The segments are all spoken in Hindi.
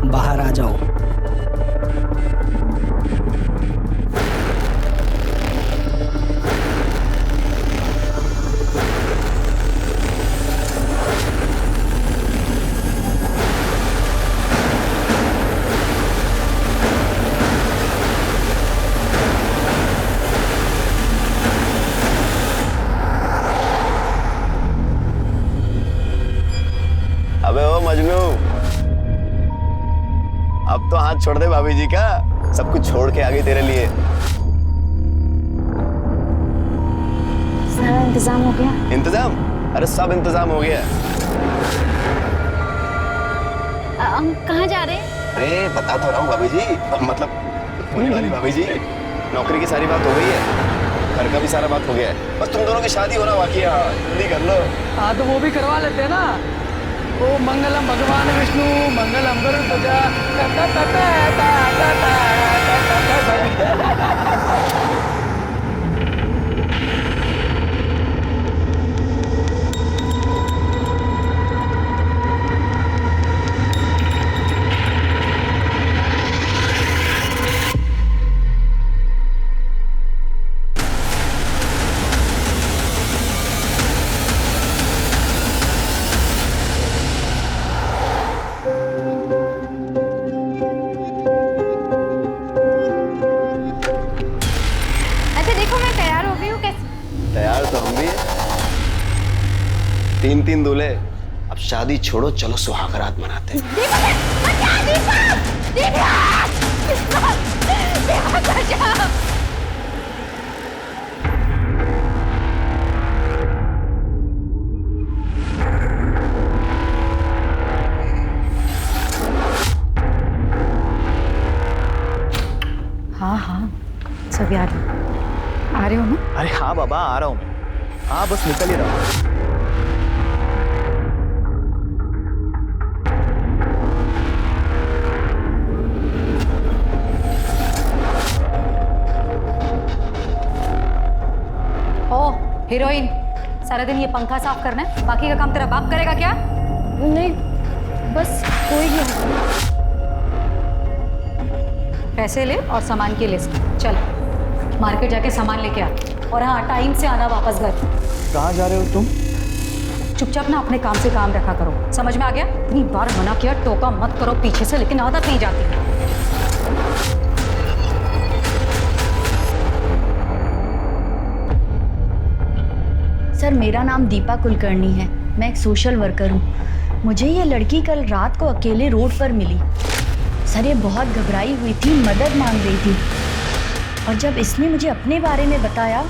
बाहर आ जाओ। अबे ओ मजनू, अब तो हाथ छोड़ दे भाभी जी का, सब कुछ छोड़ के आ गई तेरे लिए। सारा इंतजाम हो गया? इंतजाम? अरे सब इंतजाम हो गया। हम कहाँ जा रहे हैं? अरे बता तो रहा हूँ भाभी जी, मतलब होने वाली भाभी जी, नौकरी की सारी बात हो गई है, घर का भी सारा बात हो गया है, बस तुम दोनों की शादी होना बाकी है। जल्दी कर लो। हाँ तो वो भी करवा लेते हैं ना। ओ मंगलम भगवान विष्णु मंगलम गरुड़ध्वजा। अच्छा देखो मैं तैयार हो गई हूँ कैसे? तैयार तो हम भी हैं। 3-3 दूल्हे, अब शादी छोड़ो, चलो सुहागरात मनाते हैं। हाँ हाँ सब याद है। आ रहे हो ना? अरे हाँ बाबा, आ रहा हूँ मैं। हाँ बस निकल ही रहा हूँ। ओ हीरोइन, सारा दिन ये पंखा साफ करना है, बाकी का काम तेरा बाप करेगा क्या? नहीं बस कोई नहीं। पैसे ले और सामान की लिस्ट, चल मार्केट जाके सामान लेके आ, और हाँ टाइम से आना वापस घर। कहाँ जा रहे हो तुम? चुपचाप ना अपने काम से काम रखा करो, समझ में आ गया? इतनी बार मना किया टोका मत करो पीछे से, लेकिन आदत नहीं जाती। सर मेरा नाम दीपा कुलकर्णी है, मैं एक सोशल वर्कर हूँ। मुझे ये लड़की कल रात को अकेले रोड पर मिली। सर ये बहुत घबराई हुई थी, मदद मांग रही थी, और जब इसने मुझे अपने बारे में बताया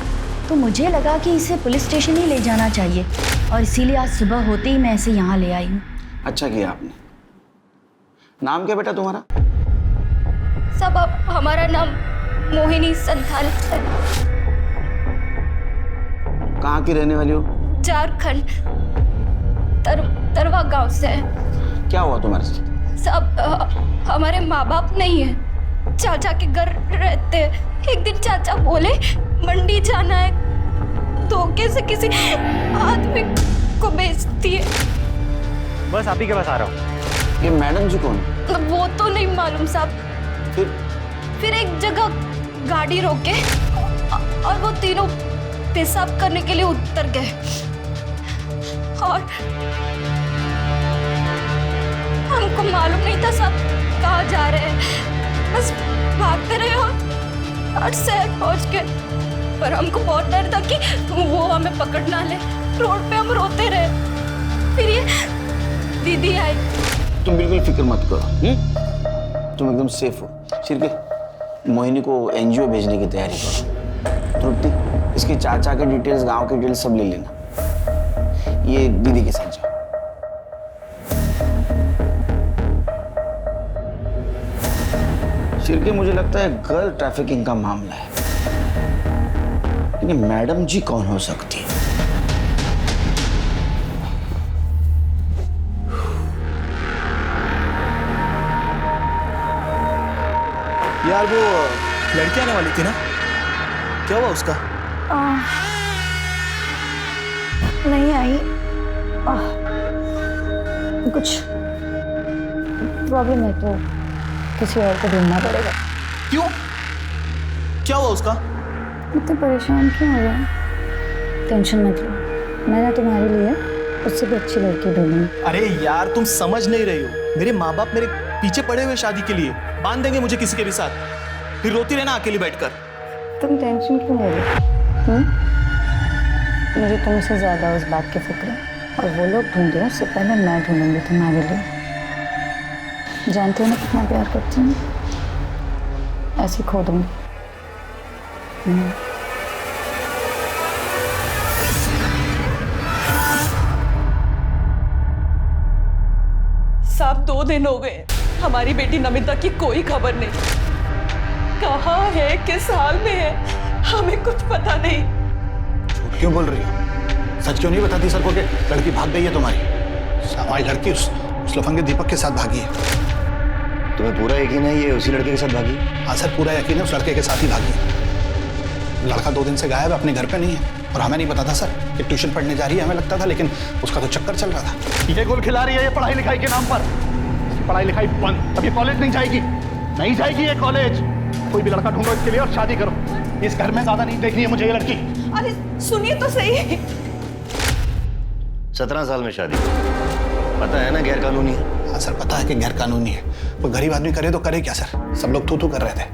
तो मुझे लगा कि इसे पुलिस स्टेशन ही ले जाना चाहिए, और इसीलिए आज सुबह होते ही मैं इसे यहाँ ले आई हूँ। अच्छा किया आपने। नाम क्या बेटा तुम्हारा? सब हमारा नाम मोहिनी संथाल है। कहाँ की रहने वाली हो? झारखंड तरवा गांव से है। क्या हुआ तुम्हारे साथ? सब हमारे माँ बाप नहीं है, चाचा के घर रहते हैं। एक दिन चाचा बोले मंडी जाना है, धोखे से किसी आदमी को बेचती है। बस आप ही के पास आ रहा हूँ। ये मैडम जी कौन है? वो तो नहीं मालूम साहब। फिर एक जगह गाड़ी रोके और वो तीनों पेशाब करने के लिए उतर गए, और हमको मालूम नहीं था सब कहाँ जा रहे हैं, बस भागते रहे और शहर पहुंच गए। पर हमको बहुत डर था कि वो हमें पकड़ ना ले। रोड पे हम रोते रहे। फिर ये दीदी आई। तुम बिल्कुल फिक्र मत करो, तुम एकदम सेफ हो। सिर्फ मोहिनी को एनजीओ भेजने की तैयारी करो। तृप्ति, इसके चाचा के डिटेल्स, गांव के डिटेल्स सब ले लेना। ये दीदी के साथ जाओ। चिरके मुझे लगता है गर्ल ट्रैफिकिंग का मामला है, लेकिन मैडम जी कौन हो सकती है? यार वो लड़की आने वाली थी ना, क्या हुआ उसका? नहीं आई। कुछ प्रॉब्लम है तो किसी और को ढूंढना पड़ेगा। क्यों? क्या हुआ उसका? इतने परेशान क्यों हो रहे? टेंशन मत लो, मैंने तुम्हारे लिए उससे भी अच्छी लड़की ढूंढी। अरे यार तुम समझ नहीं रही हो, मेरे माँ बाप मेरे पीछे पड़े हुए शादी के लिए, बांध देंगे मुझे किसी के भी साथ, फिर रोती रहना अकेली बैठकर। तुम टेंशन क्यों ले रहे हो? मुझे तुमसे ज्यादा उस बात की फिक्र है, और वो लोग ढूंढे उससे पहले मैं ढूंढूंगी तुम्हारे लिए। जानते हो ना कितना प्यार करती हूँ, ऐसे खो दूंगी। साहब 2 दिन हो गए, हमारी बेटी नमिता की कोई खबर नहीं। कहाँ है, किस हाल में है, हमें कुछ पता नहीं। झूठ क्यों बोल रही हो? सच क्यों नहीं बताती सर को कि लड़की भाग गई है तुम्हारी? हमारी लड़की उस लफंगे दीपक के साथ भागी है। तुम्हें पूरा यकीन है ये उसी लड़के के साथ भागी? हाँ सर, पूरा यकीन है उस लड़के के साथ ही भागी है। लड़का 2 दिन से गायब है, अपने घर पे नहीं है, और हमें नहीं पता था सर कि ट्यूशन पढ़ने जा रही है, हमें लगता था, लेकिन उसका तो चक्कर चल रहा था। ये गोल खिला रही है ये पढ़ाई लिखाई के नाम पर। पढ़ाई लिखाई बंद, अब ये कॉलेज नहीं जाएगी, नहीं जाएगी ये कॉलेज। कोई भी लड़का ढूंढो इसके लिए और शादी करो। इस घर में ज्यादा नहीं देखनी है मुझे ये लड़की। अरे सुनिए तो सही। 17 साल में शादी, पता है ना गैर कानूनी है। हाँ सर, पता है कि गैर कानूनी है, वो गरीब आदमी करे तो करे क्या सर? सब लोग थू थू कर रहे थे।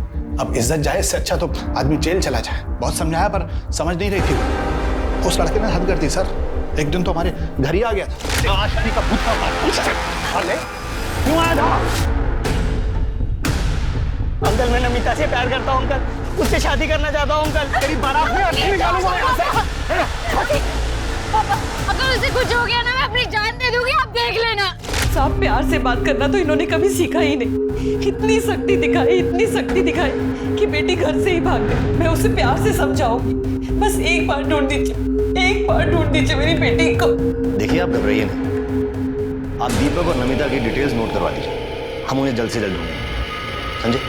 अब इज्जत जाए, इससे अच्छा तो आदमी जेल चला जाए। बहुत समझाया पर समझ नहीं रही थी वो। उस लड़के ने हद कर दी सर, एक दिन तो हमारे घर ही आ गया था। शादी का भूत का क्यों आया था? अंकल मैं नमिता से प्यार करता हूँ अंकल, उससे शादी करना चाहता हूँ अंकल। तेरी बारात में अर्थी निकालूंगा यहाँ से। पापा, अगर उसे कुछ हो गया ना मैं अपनी जान दे दूंगी, आप देख लेना। साहब प्यार से बात करना तो इन्होंने कभी सीखा ही नहीं। इतनी सख्ती दिखाई, इतनी सख्ती दिखाई कि बेटी घर से ही भाग गई। मैं उसे प्यार से समझाऊंगी, बस एक बार ढूंढ दीजिए, एक बार ढूंढ दीजिए मेरी बेटी को। देखिए आप घबराइए नहीं, आप दीपक और नमिता की डिटेल्स नोट करवा दीजिए, हम उन्हें जल्द से जल्द ढूंढेंगे, समझे?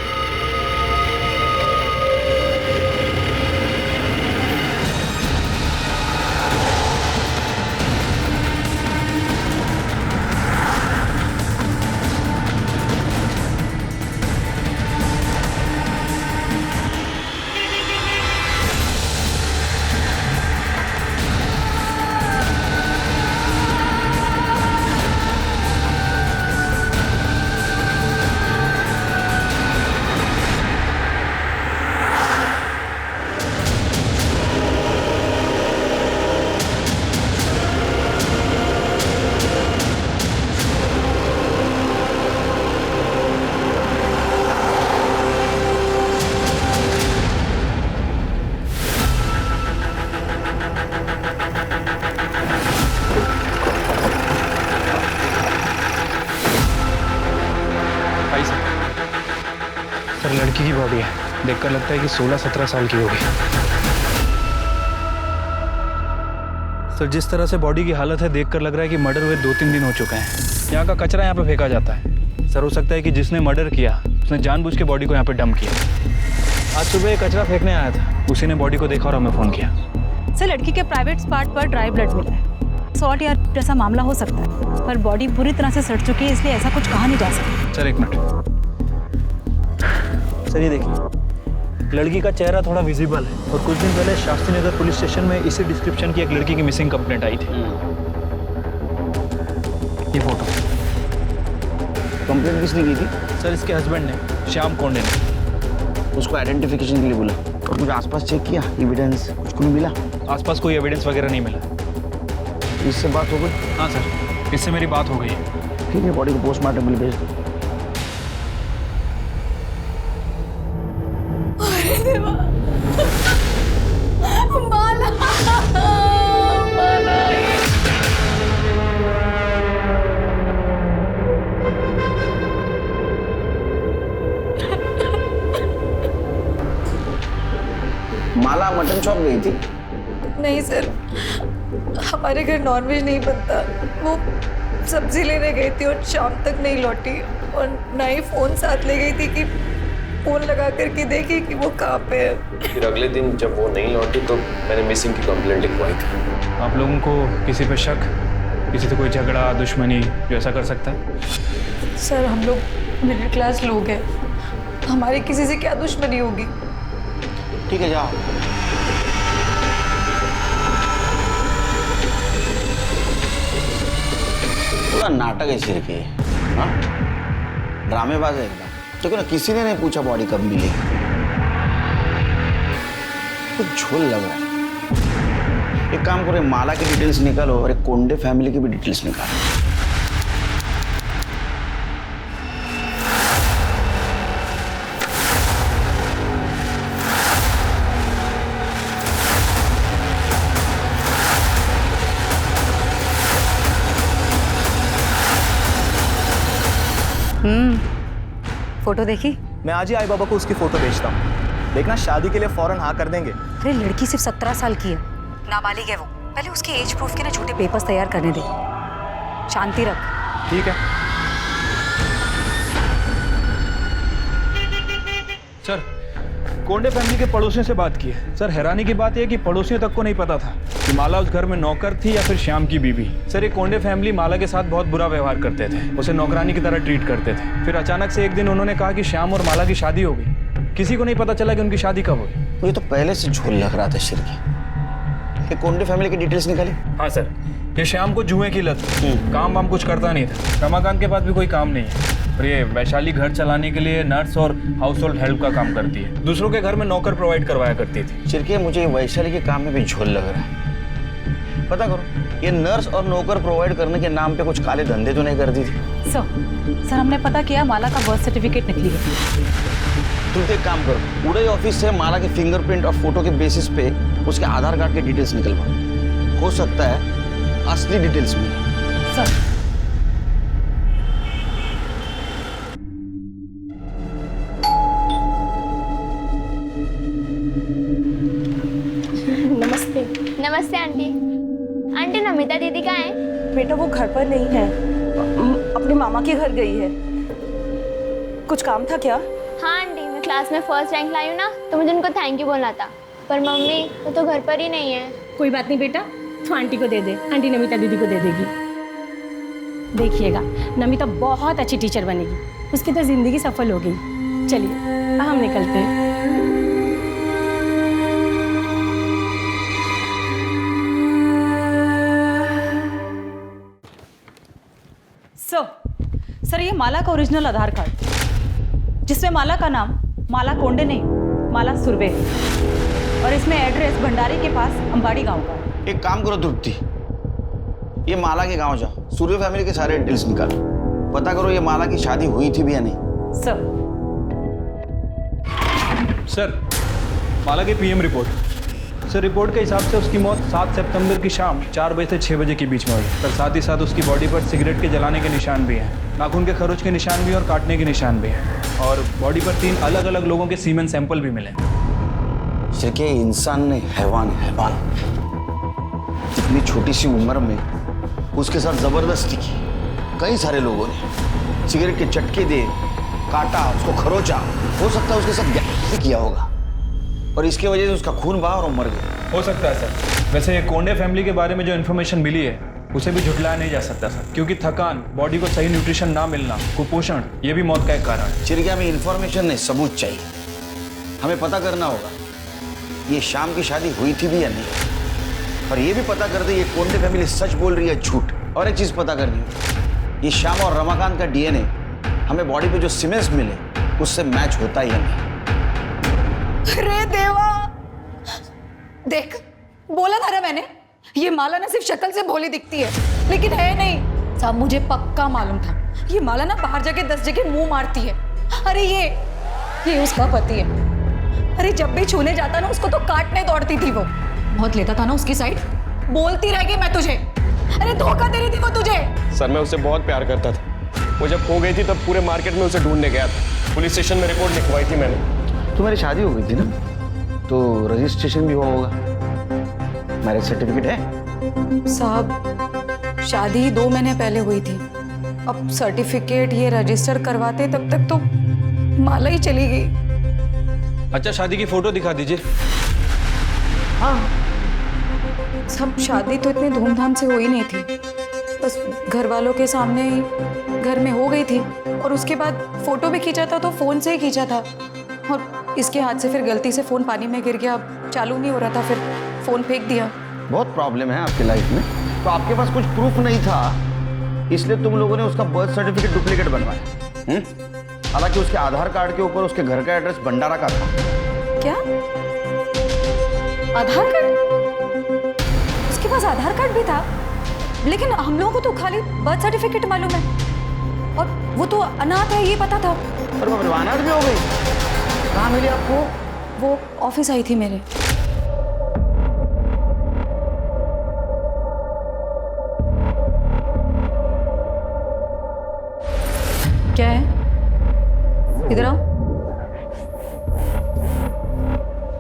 सर लड़की की बॉडी है, देखकर लगता है कि 16-17 साल की होगी। सर जिस तरह से बॉडी की हालत है देखकर लग रहा है कि मर्डर हुए 2-3 दिन हो चुके हैं। यहाँ का कचरा यहाँ पे फेंका जाता है। सर हो सकता है कि जिसने मर्डर किया उसने जानबूझ के बॉडी को यहाँ पे डंप किया। आज सुबह ये कचरा फेंकने आया था, उसी ने बॉडी को देखा और हमें फ़ोन किया। सर लड़की के प्राइवेट पार्ट पर ड्राई ब्लड मिला है, असॉल्ट या जैसा मामला हो सकता है, पर बॉडी पूरी तरह से सड़ चुकी है, इसलिए ऐसा कुछ कहा नहीं जा सकता। सर एक मिनट। सर ये देखिए, लड़की का चेहरा थोड़ा विजिबल है और कुछ दिन पहले शास्त्री नगर पुलिस स्टेशन में इसी डिस्क्रिप्शन की एक लड़की की मिसिंग कंप्लेंट आई थी। ये फोटो। कंप्लेंट किसने की थी? सर इसके हस्बैंड ने, श्याम कोंडे ने। उसको आइडेंटिफिकेशन के लिए बोला और कुछ आसपास चेक किया, एविडेंस कुछ नहीं मिला? आसपास कोई एविडेंस वगैरह नहीं मिला। इससे बात हो गई? हाँ सर, इससे मेरी बात हो गई है। ठीक है, बॉडी को पोस्टमार्टम के लिए भेज दो। माला मटन शॉप गई थी? नहीं सर, हमारे घर नॉनवेज नहीं बनता। वो सब्जी लेने गई थी और शाम तक नहीं लौटी, और ना ही फ़ोन साथ ले गई थी कि फ़ोन लगा करके देखी कि वो कहाँ पे है। फिर अगले दिन जब वो नहीं लौटी तो मैंने मिसिंग की कंप्लेंट लिखवाई थी। आप लोगों को किसी पे शक, किसी से कोई झगड़ा, दुश्मनी जो ऐसा कर सकता है? सर हम लोग मिडिल क्लास लोग हैं, हमारी किसी से क्या दुश्मनी होगी। ठीक है जाओ। पूरा नाटक है सिर के, हाँ? ड्रामेबाज है एकदम। देखो ना, किसी ने नहीं पूछा बॉडी कब मिलेगी। कुछ झोल लग रहा है। एक काम करो, माला की डिटेल्स निकालो और एक कोंडे फैमिली की भी डिटेल्स निकालो। फोटो देखी? मैं आज ही आई बाबा को उसकी फोटो भेजता हूँ। देखना शादी के लिए फौरन हाँ कर देंगे। अरे लड़की सिर्फ 17 साल की है, नाबालिग है वो। पहले उसके एज प्रूफ के ना झूठे पेपर्स तैयार करने दे। शांति रख। ठीक है सर, कोंडे फैमिली के पड़ोसियों से बात की है। सर, हैरानी की बात यह कि पड़ोसियों तक को नहीं पता था कि माला उस घर में नौकर थी या फिर श्याम की बीवी। सर, ये कोंडे फैमिली माला के साथ बहुत बुरा व्यवहार करते थे, उसे नौकरानी की तरह ट्रीट करते थे। फिर अचानक से एक दिन उन्होंने कहा कि श्याम और माला की शादी हो गई। किसी को नहीं पता चला कि उनकी शादी कब हुई। मुझे तो पहले से झोल लग रहा था शिर की। ये कोंडे फैमिली की डिटेल्स निकाली? हाँ सर, ये श्याम को जुए की लत, काम वाम कुछ करता नहीं था। रमाकांत के पास भी कोई काम नहीं है, और ये वैशाली घर चलाने के लिए नर्स और हाउस होल्ड हेल्प का काम करती है। दूसरों के घर में नौकर प्रोवाइड करवाया करती थी। चिरके, मुझे वैशाली के काम में भी झोल लग रहा है। पता करो, ये नर्स और नौकर प्रोवाइड करने के नाम पे कुछ काले धंधे तो नहीं करती थी? सर हमने पता किया, माला का बर्थ सर्टिफिकेट निकली है। तुम एक काम करो, उड़े ऑफिस से माला के फिंगरप्रिंट और फोटो के बेसिस पे उसके आधार कार्ड के डिटेल्स निकलवा। हो सकता है असली डिटेल्स मिले। सर नमस्ते। नमस्ते आंटी। आंटी नमिता दीदी कहाँ है? बेटा वो घर पर नहीं है, अपने मामा के घर गई है। कुछ काम था क्या? हाँ आंटी, मैं क्लास में फर्स्ट रैंक लाई हूँ ना, तो मुझे उनको थैंक यू बोलना था। पर मम्मी वो तो घर पर ही नहीं है। कोई बात नहीं बेटा, तो आंटी को दे दे, आंटी नमिता दीदी को दे देगी। देखिएगा नमिता बहुत अच्छी टीचर बनेगी, उसकी तो जिंदगी सफल हो गई। चलिए हम निकलते हैं। सर ये माला का ओरिजिनल आधार कार्ड, जिसमें माला का नाम माला कोंडे नहीं, माला सुरवे है, और इसमें एड्रेस भंडारी के पास अंबाड़ी गांव का है। एक काम करो तृप्ति, ये माला के गांव जाओ, सूर्य फैमिली के सारे डिटेल्स निकालो, पता करो ये माला की शादी हुई थी भी या नहीं। सर, माला की पीएम रिपोर्ट। सर, रिपोर्ट के हिसाब से उसकी मौत 7 सितंबर की शाम 4 बजे से 6 बजे के बीच में हुई। सर, साथ ही साथ उसकी बॉडी पर सिगरेट के जलाने के निशान भी हैं, नाखून के खरोच के निशान भी और काटने के निशान भी हैं, और बॉडी पर 3 अलग अलग लोगों के सीमेन सैंपल भी मिले। सिर्के इंसान ने हैवान इतनी छोटी सी उम्र में उसके साथ जबरदस्ती की। कई सारे लोगों ने सिगरेट के चटके दे, काटा, उसको खरोचा। हो सकता है उसके साथ गैप भी किया होगा और इसकी वजह से उसका खून बहा और मर गया। हो सकता है सर। वैसे कोंडे फैमिली के बारे में जो इन्फॉर्मेशन मिली है उसे भी झुटलाया नहीं जा सकता सर, क्योंकि थकान, बॉडी को सही न्यूट्रिशन ना मिलना, कुपोषण, ये भी मौत का एक कारण है। चिरके, हमें इन्फॉर्मेशन नहीं, सबूत चाहिए। हमें पता करना होगा ये शाम की शादी हुई थी भी या नहीं, और ये भी पता कर दे ये कोंडे फैमिली सच बोल रही है झूठ। और एक चीज पता करनी है, ये श्याम और रमाकांत का डीएनए हमें बॉडी पे जो सीमेंट्स मिले उससे मैच होता ही नहीं। अरे देवा, देख बोला था ना मैंने, ये माला ना सिर्फ शक्ल से भोली दिखती है लेकिन है नहीं। साहब मुझे पक्का मालूम था, ये माला ना बाहर जाके 10 जगह मुंह मारती है। अरे ये उसका पति है। अरे जब भी छूने जाता ना उसको तो काटने दौड़ती थी वो। बहुत लेता था ना उसकी साइड, बोलती रहेगी मैं तुझे। अरे धोखा दे रही थी वो तुझे। सर, मैं उससे बहुत प्यार करता था। वो जब खो गई थी तब पूरे मार्केट में उसे ढूंढने गया था। पुलिस स्टेशन में रिपोर्ट लिखवाई थी मैंने। तुम्हारी शादी हो गई थी ना? तो रजिस्ट्रेशन भी हुआ होगा। मैरिज सर्टिफिकेट है? साहब शादी 2 महीने पहले हुई थी। अब सर्टिफिकेट ये रजिस्टर करवाते तब तक तो माला ही चली गई। अच्छा, शादी की फोटो दिखा दीजिए। हाँ, सब शादी तो इतनी धूमधाम से हो ही नहीं थी, बस घर वालों के सामने ही घर में हो गई थी। और उसके बाद फोटो भी खींचा था तो फोन से ही खींचा था, और इसके हाथ से फिर गलती से फोन पानी में गिर गया, चालू नहीं हो रहा था, फिर फोन फेंक दिया। बहुत प्रॉब्लम है आपकी लाइफ में। तो आपके पास कुछ प्रूफ नहीं था, इसलिए तुम लोगों ने उसका बर्थ सर्टिफिकेट डुप्लीकेट बनवाया। हालांकि उसके आधार कार्ड के ऊपर उसके घर का एड्रेस भंडारा का था। क्या आधार कार्ड? उसके पास आधार कार्ड भी था, लेकिन हम लोगों को तो खाली बर्थ सर्टिफिकेट मालूम है, और वो तो अनाथ है ये पता था। पर वो अनाथ भी हो गई? कहाँ मिली आपको? वो ऑफिस आई थी मेरे। क्या है? इधर आओ।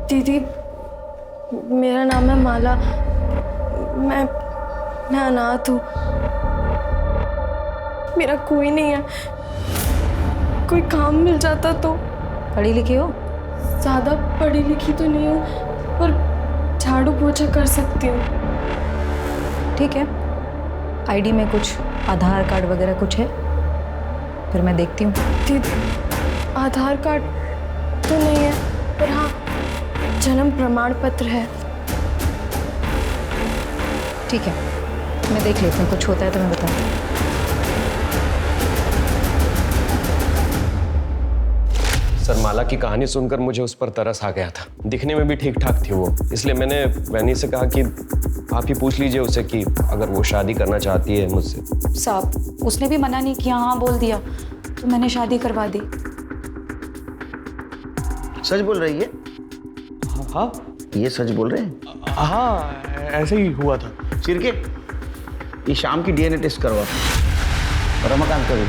दीदी, मेरा नाम है माला। मैं अनाथ हूँ। मेरा कोई नहीं है। कोई काम मिल जाता तो। पढ़ी लिखी हो? ज़्यादा पढ़ी लिखी तो नहीं हूँ, पर झाड़ू पोछा कर सकती हूँ। ठीक है, आईडी में कुछ आधार कार्ड वगैरह कुछ है? फिर मैं देखती हूँ। दीदी, आधार कार्ड तो नहीं है, पर हाँ जन्म प्रमाण पत्र है। ठीक है, मैं देख लेती हूँ, कुछ होता है तो मैं बताऊँ। सर, माला की कहानी सुनकर मुझे उस पर तरस आ गया था। दिखने में भी ठीक ठाक थी वो, इसलिए मैंने वैनी से कहा कि आप ही पूछ लीजिए उसे कि अगर वो शादी करना चाहती है मुझसे। साहब, उसने भी मना नहीं किया, हाँ बोल दिया, तो मैंने शादी करवा दी। सच बोल रही है? हाँ, ये सच बोल रहे हैं? हाँ, ऐसे ही हुआ था। सिरके, ये शाम की डीएनए टेस्ट करवा। रमाकांत का भी।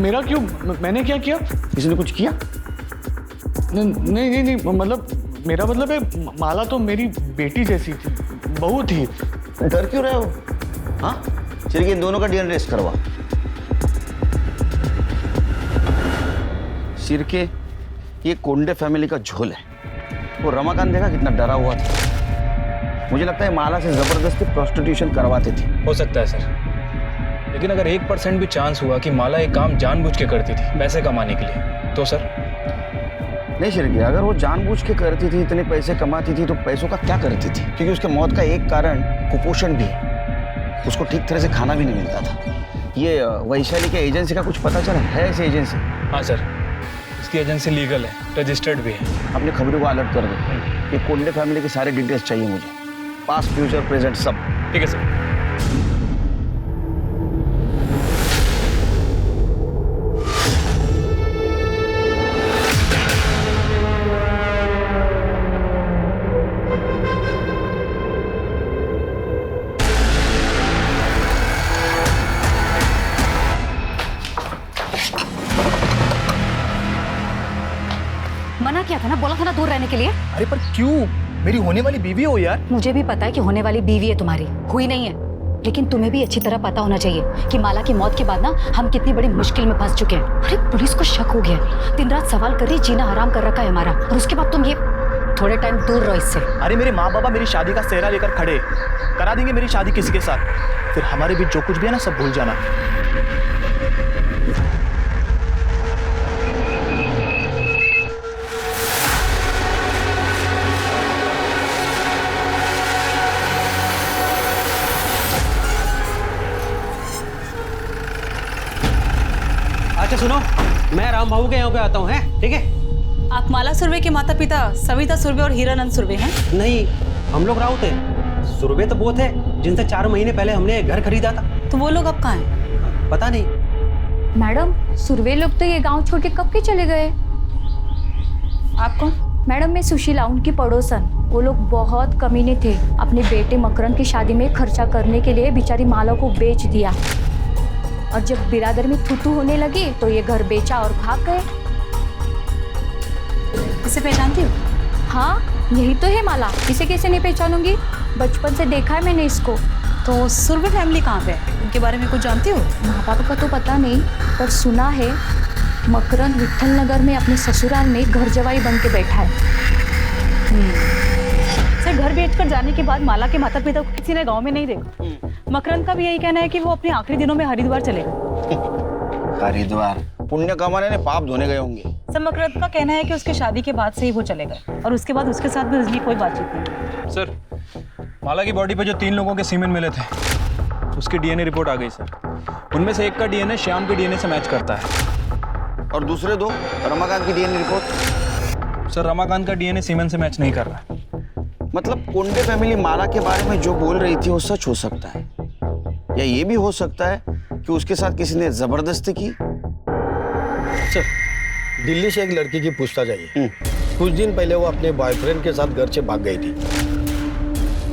मेरा क्यों? मैंने क्या किया? किसी ने कुछ किया? नहीं, मतलब मेरा मतलब है, माला तो मेरी बेटी जैसी थी, बहू थी। डर क्यों रहे हो? हाँ, चलिए इन दोनों का डीएनए टेस्ट करवा। सिरके, ये कोंडे फैमिली का झोल है। वो रमाकांत देखा कितना डरा हुआ था। मुझे लगता है माला से जबरदस्ती प्रोस्टिट्यूशन करवाते थे। हो सकता है सर, लेकिन अगर 1% भी चांस हुआ कि माला एक काम जानबूझ के करती थी पैसे कमाने के लिए, तो सर? नहीं सिरके, अगर वो जानबूझ के करती थी, इतने पैसे कमाती थी, तो पैसों का क्या करती थी? क्योंकि उसके मौत का एक कारण कुपोषण भी है। उसको ठीक तरह से खाना भी नहीं मिलता था। ये वैशाली के एजेंसी का कुछ पता चला है? ऐसी एजेंसी? हाँ सर, इसकी एजेंसी लीगल है, रजिस्टर्ड भी है। अपने खबरों को अलर्ट कर दो। ये कोंडे फैमिली के सारे डिटेल्स चाहिए मुझे, पास्ट फ्यूचर प्रेजेंट सब। ठीक है सर। मना किया था ना, बोला था ना दूर रहने के लिए। अरे पर क्यों? मेरी होने वाली बीवी हो यार। मुझे भी पता है कि होने वाली बीवी है तुम्हारी, हुई नहीं है, लेकिन तुम्हें भी अच्छी तरह पता होना चाहिए कि माला की मौत के बाद ना हम कितनी बड़ी मुश्किल में फंस चुके हैं। अरे पुलिस को शक हो गया, दिन रात सवाल कर रही, जीना हराम कर रखा है हमारा, और उसके बाद तुम ये थोड़े टाइम दूर रहो इससे। अरे मेरे माँ बाबा मेरी शादी का सेहरा लेकर खड़े, करा देंगे मेरी शादी किसी के साथ, फिर हमारे बीच जो कुछ भी है ना सब भूल जाना। अच्छा सुनो, मैं राम बाबू के यहाँ पे आता हूँ, हैं? ठीक है? आप माला सुरवे के माता पिता सविता सुरवे और हीरानंद सुरवे हैं? नहीं, हम लोग राउत हैं। सुरवे तो वो थे जिनसे 4 महीने पहले हमने घर खरीदा था। तो वो लोग अब कहाँ हैं? पता नहीं। मैडम, सुरवे लोग तो ये गांव छोड़ के कब के चले गए? आप कौन? मैडम, मैं सुशीला, उनकी पड़ोसन। वो लोग बहुत कमीने थे, अपने बेटे मकरंद की शादी में खर्चा करने के लिए बेचारी माला को बेच दिया, और जब बिरादर में थूथू होने लगी तो ये घर बेचा और भाग गए। इसे पहचानती हो? हाँ, यही तो है माला। इसे कैसे नहीं पहचानूंगी? बचपन से देखा है मैंने इसको। तो सुरभि फैमिली कहाँ पे है? उनके बारे में कुछ जानती हो? माँ बाप का तो पता नहीं, पर सुना है मकरंद विठल नगर में अपने ससुराल में घर जवाई बन के बैठा है। सर, घर बेचकर जाने के बाद माला के माता पिता को किसी ने गांव में नहीं देखा। मकरंद का भी यही कहना है कि वो अपने आखिरी दिनों में हरिद्वार चलेगा। हरिद्वार पुण्य कमाने ने पाप धोने गए होंगे। सर, मकरंद का कहना है कि उसके शादी के बाद से ही वो चले गए और उसके बाद उसके साथ भी उसकी कोई बातचीत नहीं। सर, माला की बॉडी पे जो 3 लोगों के सीमेन मिले थे, उसकी डीएनए रिपोर्ट आ गई सर। उनमें से एक का डीएनए श्याम के डीएनए से मैच करता है। और दूसरे 2 रमाकांत की डीएनए रिपोर्ट? सर, रमाकांत का डीएनए सीमेन से मैच नहीं कर रहा। मतलब कोंडे फैमिली माला के बारे में जो बोल रही थी वो सच हो सकता है, या ये भी हो सकता है कि उसके साथ किसी ने जबरदस्ती की। सर, दिल्ली से एक लड़की की पूछताछ आई। कुछ दिन पहले वो अपने बॉयफ्रेंड के साथ घर से भाग गई थी।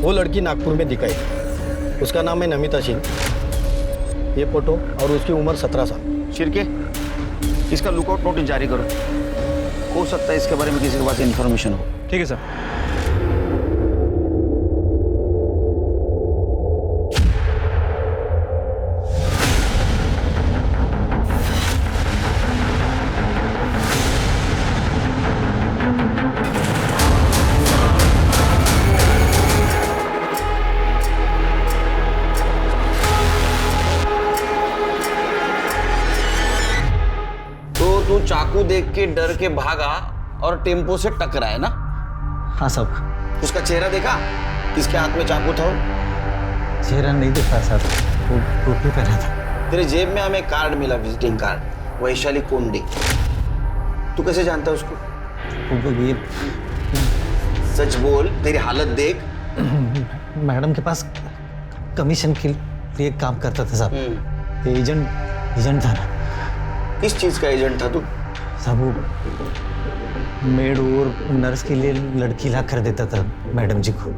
वो लड़की नागपुर में दिखाई। उसका नाम है नमिता सिंह। ये फोटो और उसकी उम्र 17 साल। शिरके, इसका लुकआउट नोटिस जारी करो। हो सकता है इसके बारे में किसी के पास इन्फॉर्मेशन हो। ठीक है सर। तू चाकू देख के डर के भागा और टेम्पो से टकरा है ना? हाँ साहब। उसका चेहरा देखा? किसके हाथ में चाकू था? चेहरा नहीं देखा साहब, वो टोपी पहना था। तेरे जेब में हमें कार्ड मिला, विजिटिंग कार्ड, वैशाली कोंडे। तू कैसे जानता है उसको? ये सच बोल, तेरी हालत देख। मैडम के पास कमीशन के लिए काम करता था साहब। एजेंट था ना। किस चीज का एजेंट था तू? साहब, वो मेड और नर्स के लिए लड़की ला कर देता था मैडम जी को।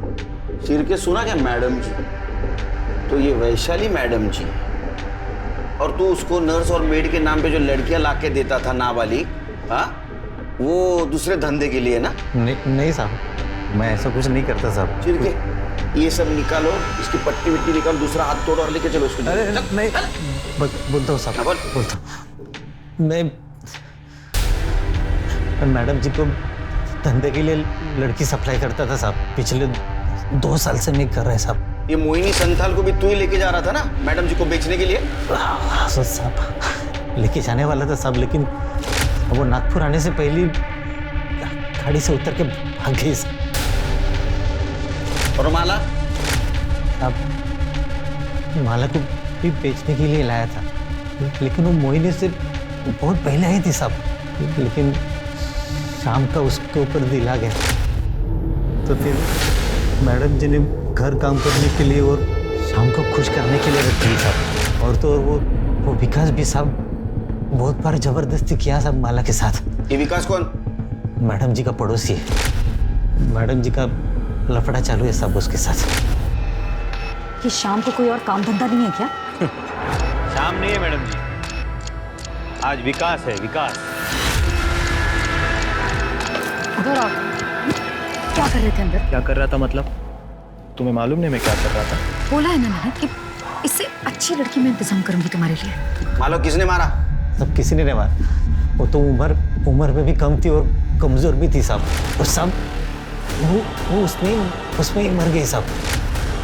सिर के सुना क्या मैडम जी? तो ये वैशाली मैडम जी, और तू उसको नर्स और मेड के नाम पे जो लड़कियां ला के देता था नाबालिग, हाँ, वो दूसरे धंधे के लिए ना? नहीं साहब, मैं ऐसा कुछ नहीं करता साहब। सिर के ये सब निकालो, इसकी पट्टी विट्टी निकाल, दूसरा हाथ तोड़ और लेके चलो उसको। अरे नहीं, बोलता हूँ साहब, बोलता हूँ। मैं मैडम जी को धंधे के लिए लड़की सप्लाई करता था साहब। पिछले 2 साल से मैं कर रहा है साहब। ये मोहिनी संथाल को भी तू ही लेके जा रहा था ना मैडम जी को बेचने के लिए? हाँ साहब, लेके जाने वाला था साहब, लेकिन वो नागपुर आने से पहले गाड़ी से उतर के भाग गई। और माला? साहब, माला को भी बेचने के लिए लाया था, लेकिन वो मोहिनी से बहुत पहले आई थी साहब। लेकिन शाम का उसके ऊपर दिल आ गया, तो फिर मैडम जी ने घर काम करने के लिए और शाम को खुश करने के लिए रखी साहब। और तो और वो विकास भी साहब बहुत बार जबरदस्ती किया साहब माला के साथ। ये विकास कौन? मैडम जी का पड़ोसी है। मैडम जी का लफड़ा चालू है साहब उसके साथ। कि शाम को कोई और काम धंधा नहीं है क्या? शाम नहीं है मैडम जी, आज विकास है, विकास। अगर आप क्या कर रहे थे अंदर? क्या कर रहा था मतलब? तुम्हें मालूम नहीं मैं क्या कर रहा था? बोला है ना मैंने कि इससे अच्छी लड़की मैं इंतजाम करूंगी तुम्हारे लिए। मालो किसने मारा? सब किसी ने नहीं मारा। वो तो उम्र में भी कम थी और कमजोर भी थी साहब। और सब वो उसमें ही मर गई साहब।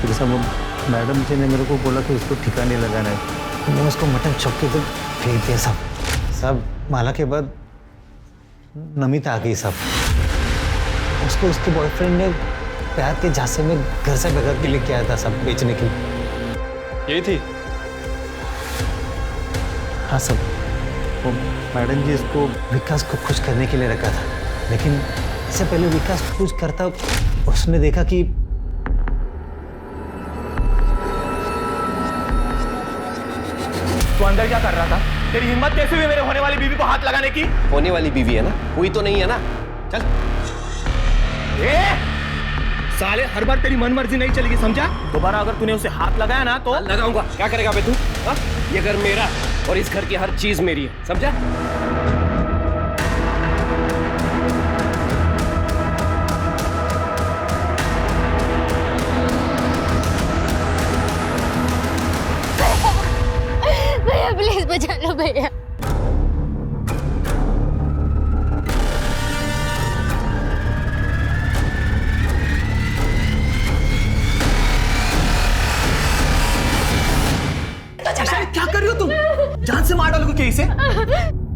फिर साहब मैडम जी ने मेरे को बोला कि उसको ठिकाने लगाना है। मैं उसको मटन चौक के तो फेंक दिया साहब। साहब, माला के बाद नमिता आ गई साहब। उसको उसके बॉयफ्रेंड ने प्यार के झांसे में घर से भगा के लेके आया था सब बेचने के लिए। यही थी? हाँ सब। वो मैडम जी इसको विकास को खुश करने के लिए रखा था, लेकिन इससे पहले विकास खुश करता उसने देखा कि तू अंदर क्या कर रहा था? तेरी हिम्मत कैसे हुई मेरे होने वाली बीवी को हाथ लगाने की? होने वाली बीवी है ना, हुई तो नहीं है ना। चल। साले, हर बार तेरी मन मर्जी नहीं चलेगी, समझा? दोबारा अगर तूने उसे हाथ लगाया ना तो लगाऊंगा। क्या करेगा बे तू? ये घर मेरा और इस घर की हर चीज मेरी है, समझा?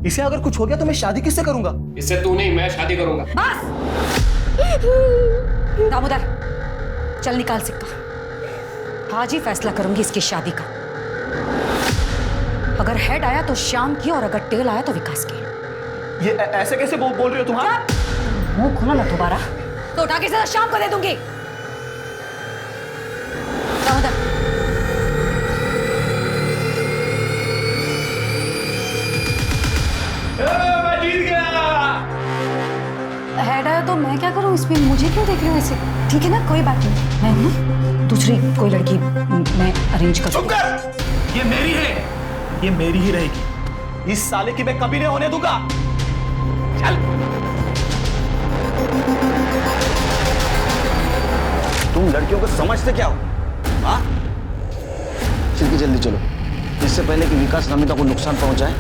इसे अगर कुछ हो गया तो मैं शादी किससे करूंगा? इससे तू नहीं, मैं शादी करूंगा। दामोदर, चल निकाल सिक्का। आज ही फैसला करूंगी इसकी शादी का। अगर हेड आया तो श्याम की और अगर टेल आया तो विकास की। ये ऐसे कैसे बोल रही हो तुम? मुंह खोला ना दोबारा तो उठा के सीधा श्याम को दे दूंगी। दामोदर, मैं जीत गया। हेड आया तो मैं क्या करूं इसमें? मुझे क्यों देख रहे हो ऐसे? ठीक है ना, कोई बात नहीं, मैं हूं ना, दूसरी कोई लड़की मैं अरेंज कर चुप कर। ये मेरी है, ये मेरी ही रहेगी। इस साले की मैं कभी नहीं होने दूंगा। चल। तुम लड़कियों को समझते क्या हो? हाँ? चिल्की जल्दी चलो, इससे पहले कि विकास नमिता को नुकसान पहुंचाए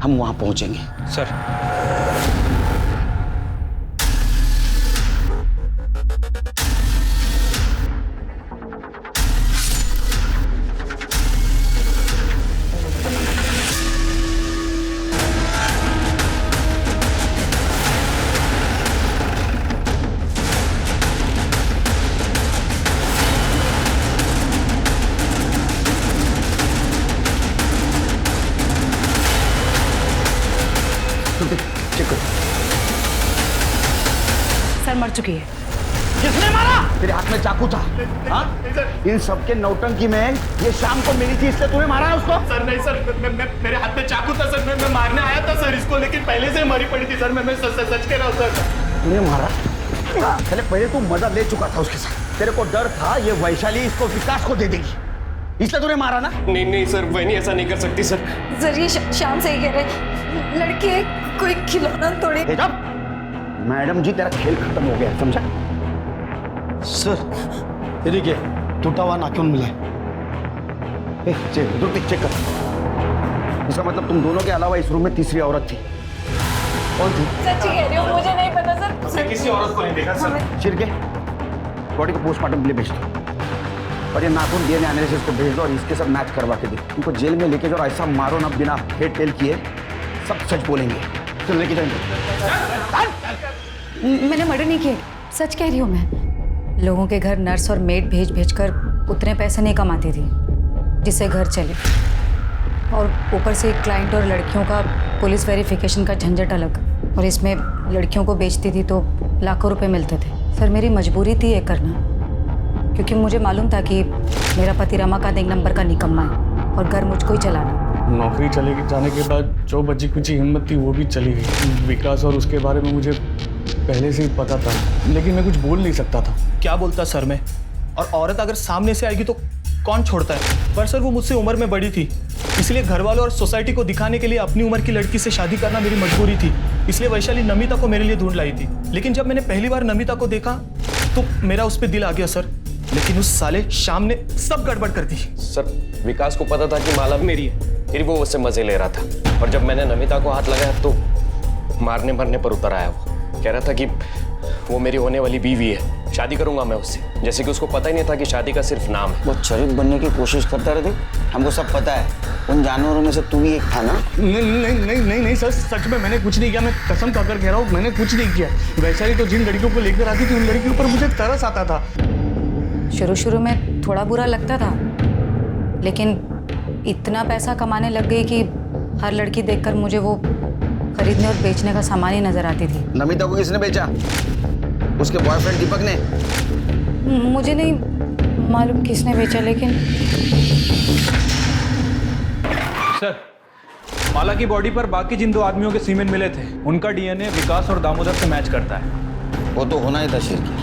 हम वहां पहुंचेंगे। सर, सर मर चुकी है। किसने मारा? तेरे हाथ में चाकू था। हाँ? इन सबके नौटंकी में ये शाम को मिली थी, इसलिए तूने मारा है उसको? सर नहीं सर, मेरे हाथ में चाकू था सर, मैं मारने आया था सर इसको, लेकिन पहले से मरी पड़ी थी सर। मैं सच कह रहा हूँ सर। तूने मारा? चले, पहले तू मजा ले चुका था उसके साथ, तेरे को डर था ये वैशाली इसको विकास को दे देगी, इसलिए तूने मारा ना? नहीं सर, वही ऐसा नहीं कर सकती सर। सर ये श्याम सही कह रहे, लड़की है, कोई खिलौना थोड़ी। मैडम जी, तेरा खेल खत्म हो गया, समझा? सर, ये देखिए टूटा हुआ नाखून मिला है। चेक कर। इसका मतलब तुम दोनों के अलावा इस रूम में तीसरी औरत थी। कौन थी? सच्ची कह रही हूँ, मुझे नहीं पता सर। मैं किसी औरत को नहीं देखा सर। चिरके, बॉडी को पोस्टमार्टम के लिए भेज दो और ये नाखून डीएनए एनालिसिस को भेज दो और इसके साथ मैच करवा के दो। इनको जेल में लेके जाओ, ऐसा मारो ना बिना हेड टेल किए, सब सच बोलेंगे। चल लेके जाएंगे। मैंने मर्डर नहीं किया, सच कह रही हूँ मैं। लोगों के घर नर्स और मेड भेज कर उतने पैसे नहीं कमाती थी जिससे घर चले, और ऊपर से क्लाइंट और लड़कियों का पुलिस वेरिफिकेशन का झंझट अलग, और इसमें लड़कियों को बेचती थी तो लाखों रुपए मिलते थे। सर मेरी मजबूरी थी ये करना, क्योंकि मुझे मालूम था कि मेरा पति रमाकांत एक नंबर का निकम्मा है और घर मुझको ही चलाना। नौकरी चले जाने के बाद जो बची कुछ हिम्मत थी वो भी चली गई। विकास और उसके बारे में मुझे पहले से ही पता था, लेकिन मैं कुछ बोल नहीं सकता था। क्या बोलता सर मैं? और औरत अगर सामने से आएगी तो कौन छोड़ता है? पर सर वो मुझसे उम्र में बड़ी थी, इसलिए घर वालों और सोसाइटी को दिखाने के लिए अपनी उम्र की लड़की से शादी करना मेरी मजबूरी थी। इसलिए वैशाली नमिता को मेरे लिए ढूंढ लाई थी। लेकिन जब मैंने पहली बार नमिता को देखा तो मेरा उस पर दिल आ गया सर, लेकिन उस साले शाम ने सब गड़बड़ कर दी। सर, विकास को पता था कि माला मेरी है, फिर वो उससे मजे ले रहा था, और जब मैंने नमिता को हाथ लगाया तो मारने मरने पर उतर आया। वो कह रहा था कि वो मेरी होने वाली बीवी है, शादी करूंगा मैं उससे, जैसे कि उसको पता ही नहीं था कि शादी का सिर्फ नाम है। वो शरीफ बनने की कोशिश करता रहते, हमको सब पता है। उन जानवरों में से तू भी एक था ना? नहीं सर, सच में मैंने कुछ नहीं किया। मैं कसम खाकर कह रहा हूँ, मैंने कुछ नहीं किया। वैशाली तो जिन लड़कियों को लेकर आती थी उन लड़कियों पर मुझे तरस आता था। शुरू में थोड़ा बुरा लगता था, लेकिन इतना पैसा कमाने लग गई कि हर लड़की देखकर मुझे वो खरीदने और बेचने का सामान ही नजर आती थी। नमिता को किसने बेचा? उसके बॉयफ्रेंड दीपक ने? मुझे नहीं मालूम किसने बेचा, लेकिन सर, माला की बॉडी पर बाकी जिन 2 आदमियों के सीमेन मिले थे, उनका डीएनए विकास और दामोदर से मैच करता है। वो तो होना ही था शिरकी,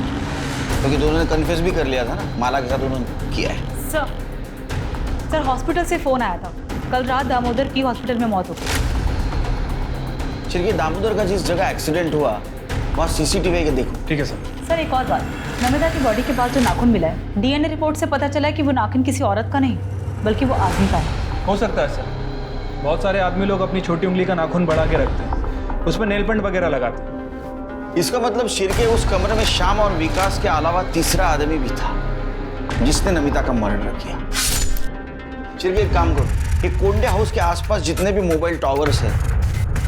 क्योंकि दोनों ने कन्फेस भी कर लिया था ना, माला के साथ उन्होंने किया है। सर हॉस्पिटल से फोन आया था, कल रात दामोदर की हॉस्पिटल में मौत हो गई। शिरकी, दामोदर का जिस जगह एक्सीडेंट हुआ वहाँ सीसीटीवी के देखो। ठीक है सर। सर एक और बात, नमिता की बॉडी के पास जो नाखून मिला है, डीएनए रिपोर्ट से पता चला है कि वो नाखून किसी औरत का नहीं बल्कि वो आदमी का है। हो सकता है सर, बहुत सारे आदमी लोग अपनी छोटी उंगली का नाखून बढ़ा के रखते हैं, उसमें नेल पेंट वगैरह लगाते हैं। इसका मतलब शिरके उस कमरे में श्याम और विकास के अलावा तीसरा आदमी भी था जिसने नमिता का मर्डर किया। शिरके एक काम करो, एक कोंडे हाउस के आसपास जितने भी मोबाइल टावर्स हैं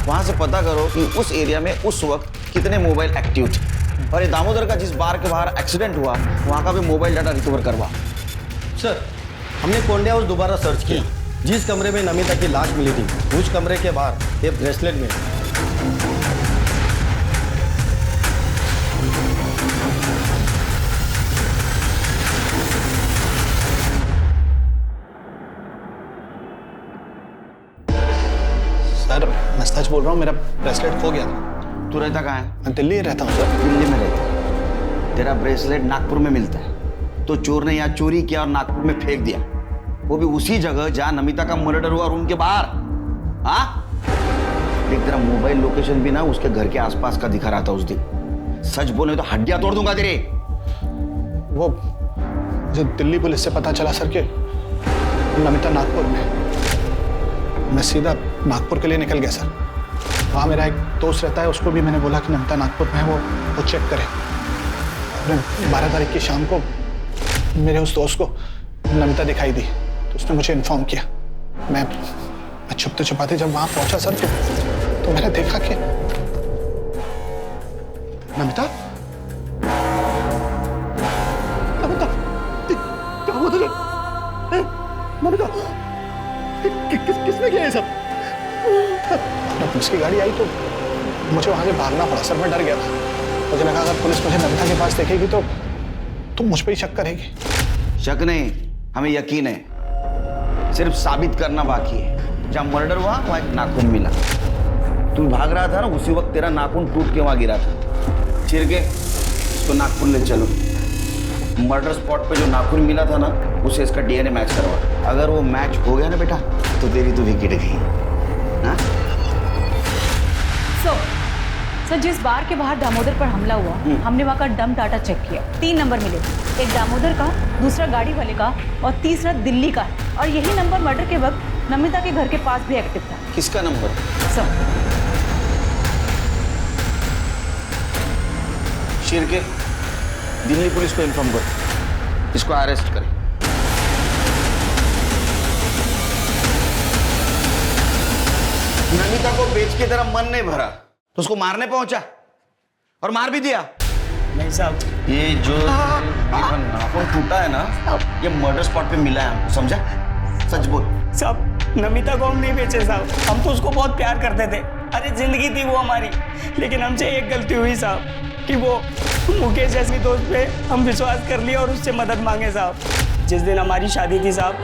वहां से पता करो कि उस एरिया में उस वक्त कितने मोबाइल एक्टिव थे, और ये दामोदर का जिस बार के बाहर एक्सीडेंट हुआ वहां का भी मोबाइल डाटा रिकवर करवा। सर, हमने कोंडे हाउस दोबारा सर्च किया। जिस कमरे में नमिता की लाश मिली थी उस कमरे के बाहर एक ब्रेसलेट मिला। सर मैं सच बोल रहा हूँ, मेरा ब्रेसलेट खो गया था। तू रहता कहाँ है? मैं दिल्ली ही रहता हूँ सर। दिल्ली में रहता है। तेरा ब्रेसलेट नागपुर में मिलता है, तो चोर ने यहाँ चोरी किया और नागपुर में फेंक दिया, वो भी उसी जगह जहाँ नमिता का मर्डर हुआ, रूम के बाहर। हाँ, देख तेरा मोबाइल लोकेशन भी ना उसके घर के आसपास का दिखा रहा था उस दिन। सच बोले तो हड्डियां तोड़ दूंगा तेरे। वो मुझे दिल्ली पुलिस से पता चला सर कि नमिता नागपुर में। मैं सीधा नागपुर के लिए निकल गया सर। वहाँ मेरा एक दोस्त रहता है, उसको भी मैंने बोला कि नमिता नागपुर में है, वो चेक करे। 12 तारीख की शाम को मेरे उस दोस्त को नमिता दिखाई दी, तो उसने मुझे इन्फॉर्म किया। मैं छुपते छुपाते जब वहाँ पहुँचा सर तो मैंने देखा कि नमिता क्या हुआ तुझे? नमिता किसने किया ये सब? पुलिस की गाड़ी आई तो मुझे वहां से भागना पड़ा सर। मैं डर गया था। मुझे लगा अगर पुलिस मुझे नमिता के पास देखेगी तो मुझ पर ही शक करेगी। शक नहीं, हमें यकीन है। सिर्फ साबित करना बाकी है। जहाँ मर्डर हुआ वहाँ एक नाखून मिला। तू भाग रहा था ना, उसी वक्त तेरा नाखून टूट के वहां गिरा था। चिर के इसको नागपुर ले चलो। मर्डर स्पॉट पे जो नाखून मिला था ना, उसे इसका डीएनए मैच करवा। अगर वो मैच हो गया ना बेटा, तो तेरी तो विकेट गई। हाँ? सर जिस बार के बाहर दामोदर पर हमला हुआ, हमने वहाँ का डम डाटा चेक किया। 3 नंबर मिले, एक दामोदर का, दूसरा गाड़ी वाले का और तीसरा दिल्ली का है। और यही नंबर मर्डर के वक्त नमिता के घर के पास भी एक्टिव था। किसका नंबर? सर शेर के दिल्ली पुलिस को इन्फॉर्म करो, इसको अरेस्ट करें। नमिता को बेच के तेरा मन नहीं भरा तो उसको मारने पहुंचा और मार भी दिया। नहीं साहब, ये जो नाखून टूटा है ना, ये मर्डर स्पॉट पे मिला है हमको, समझा? सच बोल। साहब नमिता को हम नहीं बेचे साहब, हम तो उसको बहुत प्यार करते थे। अरे जिंदगी थी वो हमारी, लेकिन हमसे एक गलती हुई साहब कि वो मुकेश जैसे दोस्त पे हम विश्वास कर लिया और उससे मदद मांगे साहब। जिस दिन हमारी शादी थी साहब,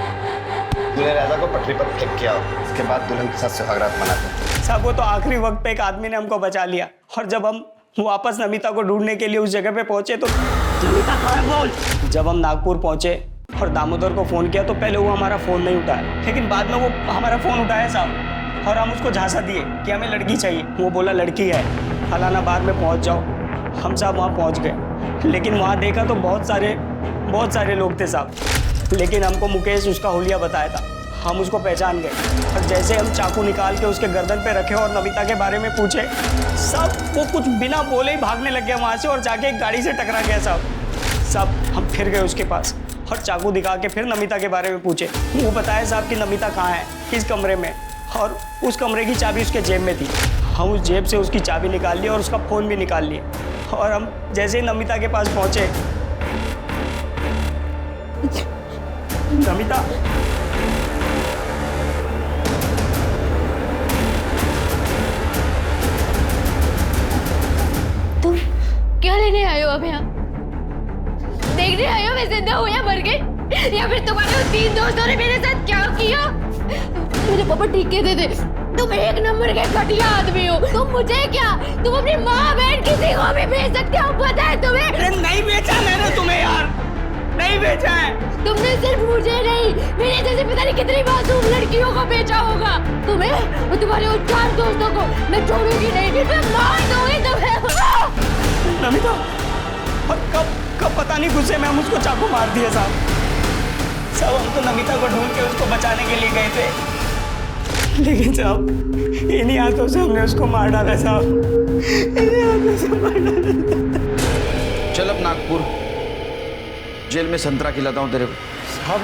दूल्हे राजा को पटरी पर फेंक के आओ, उसके बाद दुल्हन के साथ सुहागरात मनाते हैं। साहब वो तो आखिरी वक्त पे एक आदमी ने हमको बचा लिया, और जब हम वापस नमिता को ढूंढने के लिए उस जगह पे पहुंचे तो नमिता कहाँ है बोल। जब हम नागपुर पहुंचे और दामोदर को फोन किया तो पहले वो हमारा फोन नहीं उठाया, लेकिन बाद में वो हमारा फोन उठाया साहब, और हम उसको झांसा दिए कि हमें लड़की चाहिए। वो बोला लड़की है, फलाना बार में पहुंच जाओ। हम साहब वहाँ पहुँच गए, लेकिन वहाँ देखा तो बहुत सारे लोग थे साहब, लेकिन हमको मुकेश उसका हुलिया बताया था। हम उसको पहचान गए, और जैसे हम चाकू निकाल के उसके गर्दन पे रखे और नमिता के बारे में पूछे, सब वो कुछ बिना बोले ही भागने लग गया वहाँ से और जाके एक गाड़ी से टकरा गया साहब। हम फिर गए उसके पास और चाकू दिखा के फिर नमिता के बारे में पूछे। वो बताया साहब कि नमिता कहाँ है, किस कमरे में, और उस कमरे की चाबी उसके जेब में थी। हम उस जेब से उसकी चाबी निकाल ली और उसका फ़ोन भी निकाल लिए, और हम जैसे ही नमिता के पास पहुँचे, नमिता तुम क्या लेने आए हो अब यहाँ? देखने आए हो मैं जिंदा हूँ या मर गई, या फिर तुम्हारे 3 दोस्तों ने मेरे साथ क्या किया? मुझे पापा ठीक कहते थे, तुम एक नंबर के घटिया आदमी हो। तुम मुझे क्या, तुम अपनी माँ बहन किसी को भी भेज सकते हो, पता है तुम्हें? अरे नहीं बेचा मैंने तुम्हें यार, नहीं बेचा है। तुमने सिर्फ मुझे नहीं, मेरे जैसे पता नहीं कितनी मासूम लड़कियों को बेचा होगा। तुम्हें और तुम्हारे उन 4 दोस्तों को मैं छोड़ूंगी नहीं, मैं मार दूंगी तुम्हें। नमिता, और कब पता नहीं गुस्से में हम उसको चाकू मार दिए साहब। हम तो नमिता को ढूंढ के उसको बचाने के लिए गए थे, लेकिन साहब इन्हीं हाथों से हमने उसको मार डाला साहब, इन्हीं हाथों से मार डाला। चल अब नागपुर जेल में संतरा खिलाता हूँ तेरे को। साहब